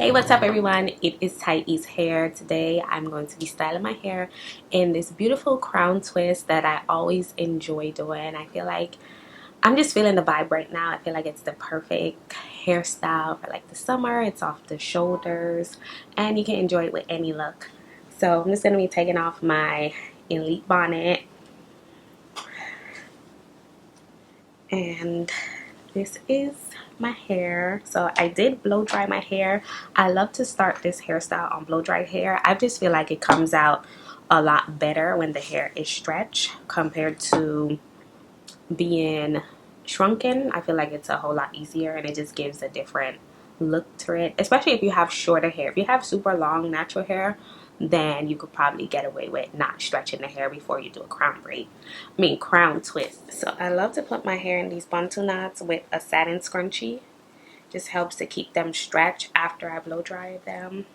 Hey, what's up everyone? It is Ty's hair. Today I'm going to be styling my hair in this beautiful crown twist that I always enjoy doing. I feel like I'm just feeling the vibe right now. I feel like it's the perfect hairstyle for like the summer. It's off the shoulders and you can enjoy it with any look. So I'm just going to be taking off my Elite bonnet, and this is my hair. So I did blow dry my hair. I love to start this hairstyle on blow dried hair. I just feel like it comes out a lot better when the hair is stretched compared to being shrunken. I feel like it's a whole lot easier and it just gives a different look to it, especially if you have shorter hair. If you have super long natural hair, then you could probably get away with not stretching the hair before you do a crown twist. So I love to put my hair in these bantu knots with a satin scrunchie. Just helps to keep them stretched after I blow dry them.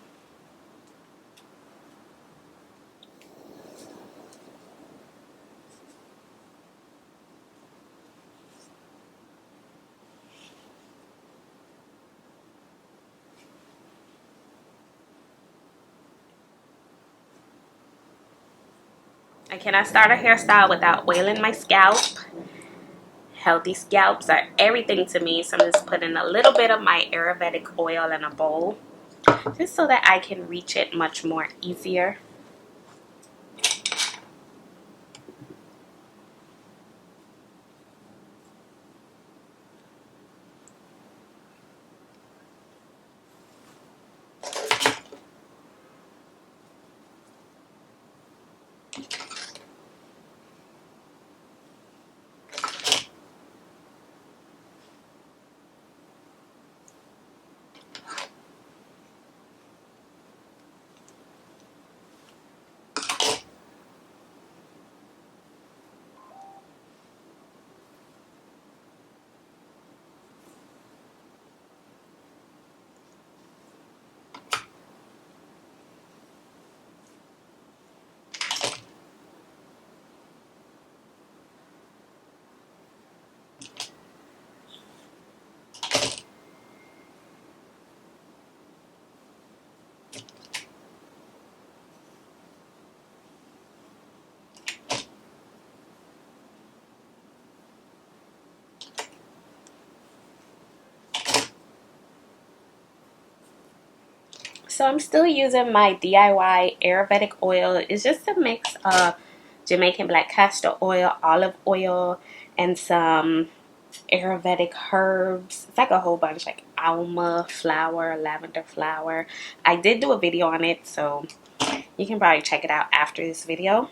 I cannot start a hairstyle without oiling my scalp. Healthy scalps are everything to me, so I'm just putting a little bit of my Ayurvedic oil in a bowl just so that I can reach it much more easier. So I'm still using my DIY Ayurvedic oil. It's just a mix of Jamaican black castor oil, olive oil, and some Ayurvedic herbs. It's like a whole bunch, like alma flower, lavender flower. I did do a video on it, so you can probably check it out after this video.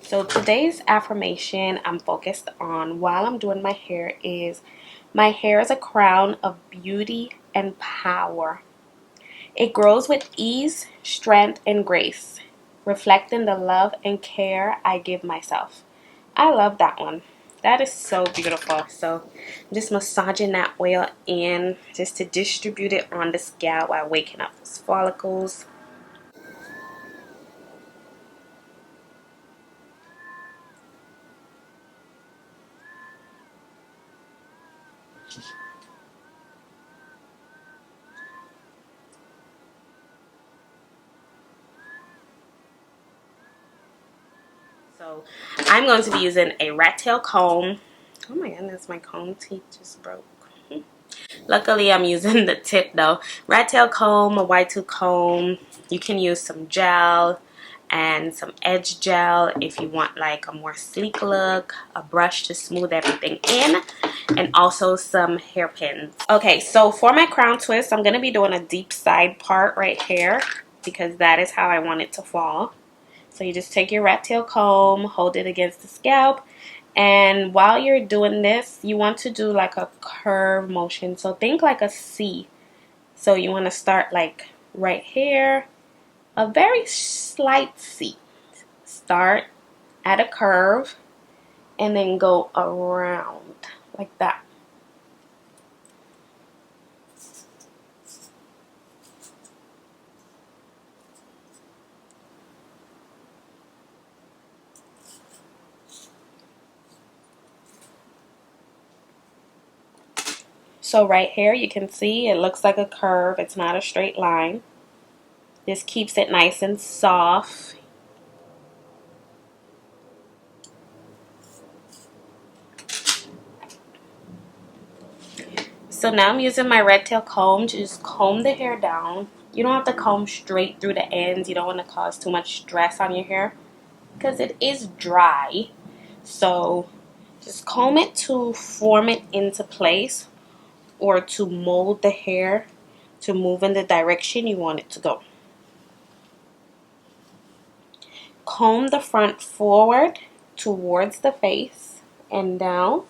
So today's affirmation I'm focused on while I'm doing my hair is, my hair is a crown of beauty and power. It grows with ease, strength, and grace, reflecting the love and care I give myself. I love that one. That is so beautiful. So I'm just massaging that oil in just to distribute it on the scalp while waking up those follicles. So I'm going to be using a rat tail comb. Oh my goodness, my comb teeth just broke. Luckily, I'm using the tip though. Rat tail comb, a white tooth comb. You can use some gel and some edge gel if you want like a more sleek look, a brush to smooth everything in, and also some hairpins. Okay, so for my crown twist, I'm going to be doing a deep side part right here because that is how I want it to fall. So you just take your rat tail comb, hold it against the scalp, and while you're doing this, you want to do like a curve motion. So think like a C. So you want to start like right here, a very slight C. Start at a curve and then go around like that. So right here you can see it looks like a curve. It's not a straight line. This keeps it nice and soft. So now I'm using my red tail comb to just comb the hair down. You don't have to comb straight through the ends. You don't want to cause too much stress on your hair because it is dry. So just comb it to form it into place or to mold the hair to move in the direction you want it to go. Comb the front forward towards the face and down.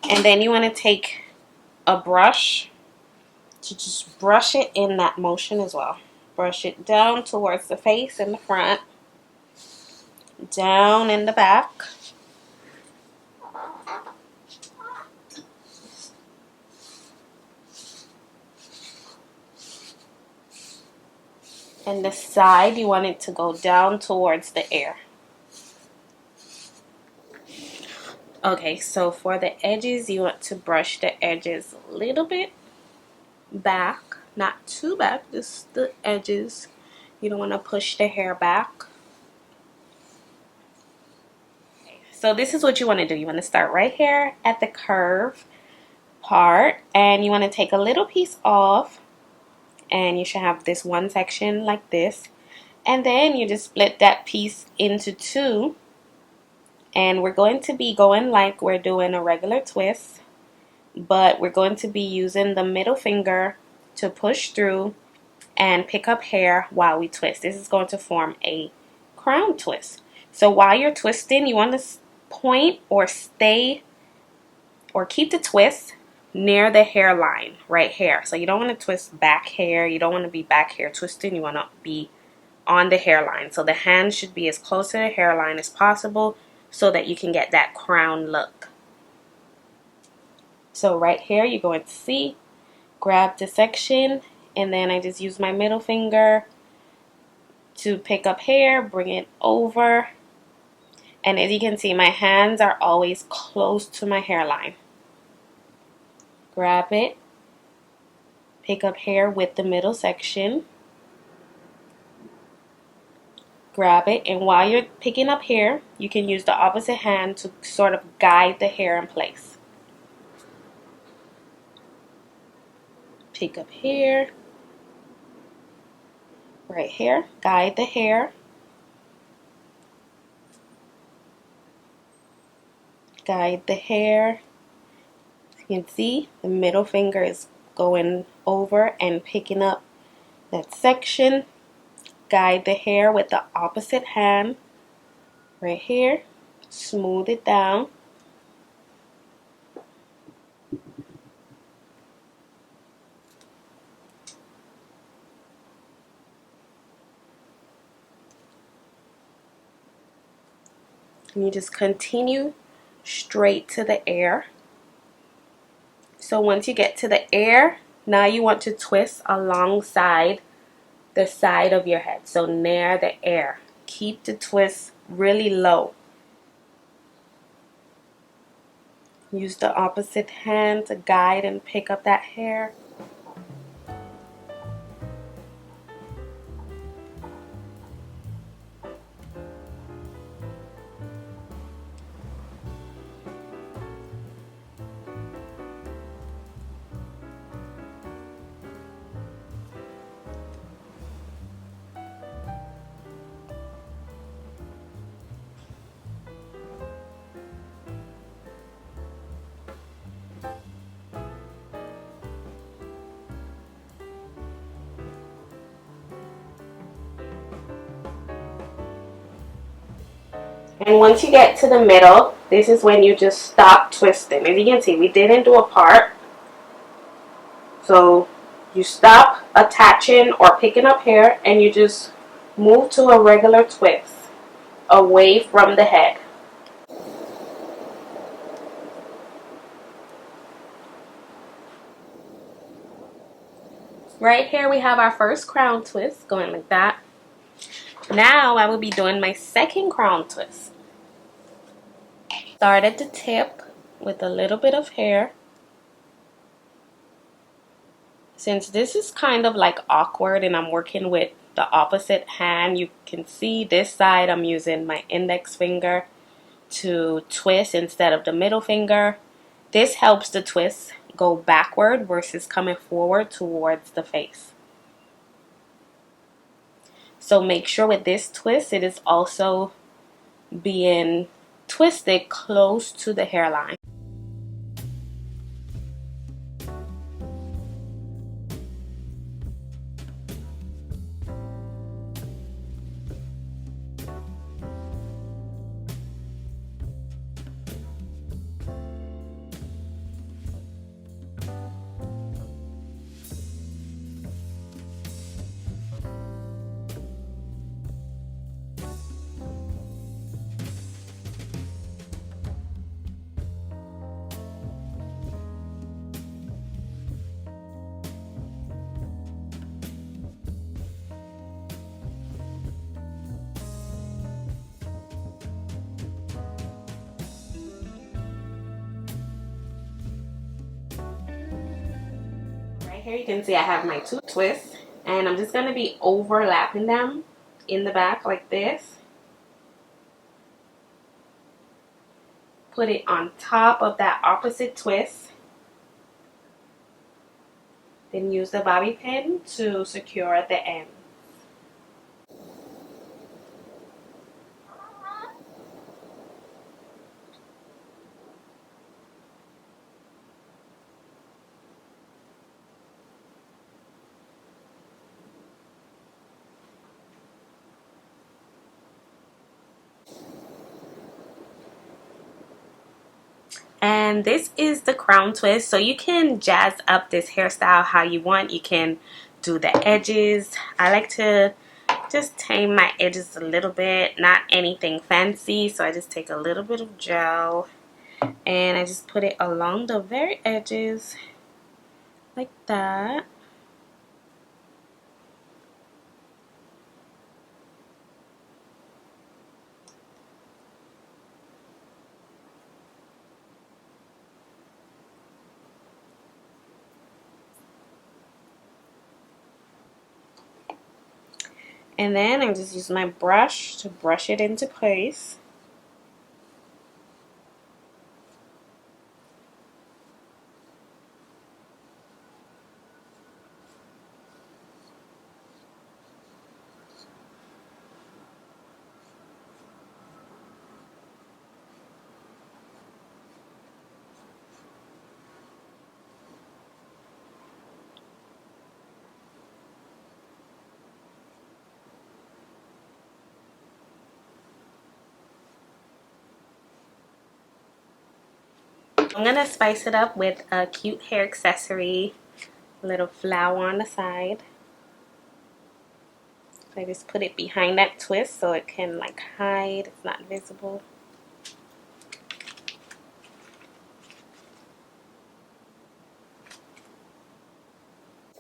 And then you want to take a brush to just brush it in that motion as well. Brush it down towards the face in the front, down in the back. And the side, you want it to go down towards the air. Okay, so for the edges, you want to brush the edges a little bit back, not too back, just the edges. You don't want to push the hair back. So this is what you want to do. You want to start right here at the curve part, and you want to take a little piece off, and you should have this one section like this, and then you just split that piece into two, and we're going to be going like we're doing a regular twist, but we're going to be using the middle finger to push through and pick up hair while we twist. This is going to form a crown twist. So while you're twisting, you want to point or stay or keep the twist near the hairline right here. So you don't want to twist back hair. You don't want to be back hair twisting. You want to be on the hairline. So the hand should be as close to the hairline as possible so that you can get that crown look. So right here, you're going to see, grab the section, and then I just use my middle finger to pick up hair, bring it over. And as you can see, my hands are always close to my hairline. Grab it, pick up hair with the middle section. Grab it, and while you're picking up hair, you can use the opposite hand to sort of guide the hair in place. Pick up hair, right here, guide the hair. Guide the hair. You can see the middle finger is going over and picking up that section. Guide the hair with the opposite hand right here. Smooth it down. And you just continue straight to the air. So once you get to the air, now you want to twist alongside the side of your head. So near the air. Keep the twist really low. Use the opposite hand to guide and pick up that hair. And once you get to the middle, this is when you just stop twisting. As you can see, we didn't do a part. So you stop attaching or picking up hair and you just move to a regular twist away from the head. Right here we have our first crown twist going like that. Now I will be doing my second crown twist. Start at the tip with a little bit of hair. Since this is kind of like awkward and I'm working with the opposite hand, you can see this side I'm using my index finger to twist instead of the middle finger. This helps the twist go backward versus coming forward towards the face. So make sure with this twist it is also being twisted close to the hairline. Here you can see I have my two twists, and I'm just going to be overlapping them in the back like this. Put it on top of that opposite twist. Then use the bobby pin to secure the end. And this is the crown twist, so you can jazz up this hairstyle how you want. You can do the edges. I like to just tame my edges a little bit, not anything fancy, so I just take a little bit of gel and I just put it along the very edges like that. And then I just use my brush to brush it into place. I'm gonna spice it up with a cute hair accessory, a little flower on the side. I just put it behind that twist so it can like hide, it's not visible.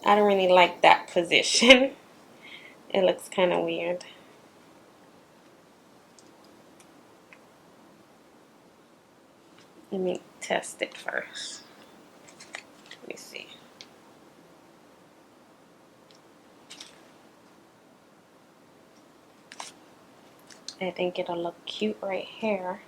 I don't really like that position. It looks kind of weird. Let me test it first. Let me see. I think it'll look cute right here.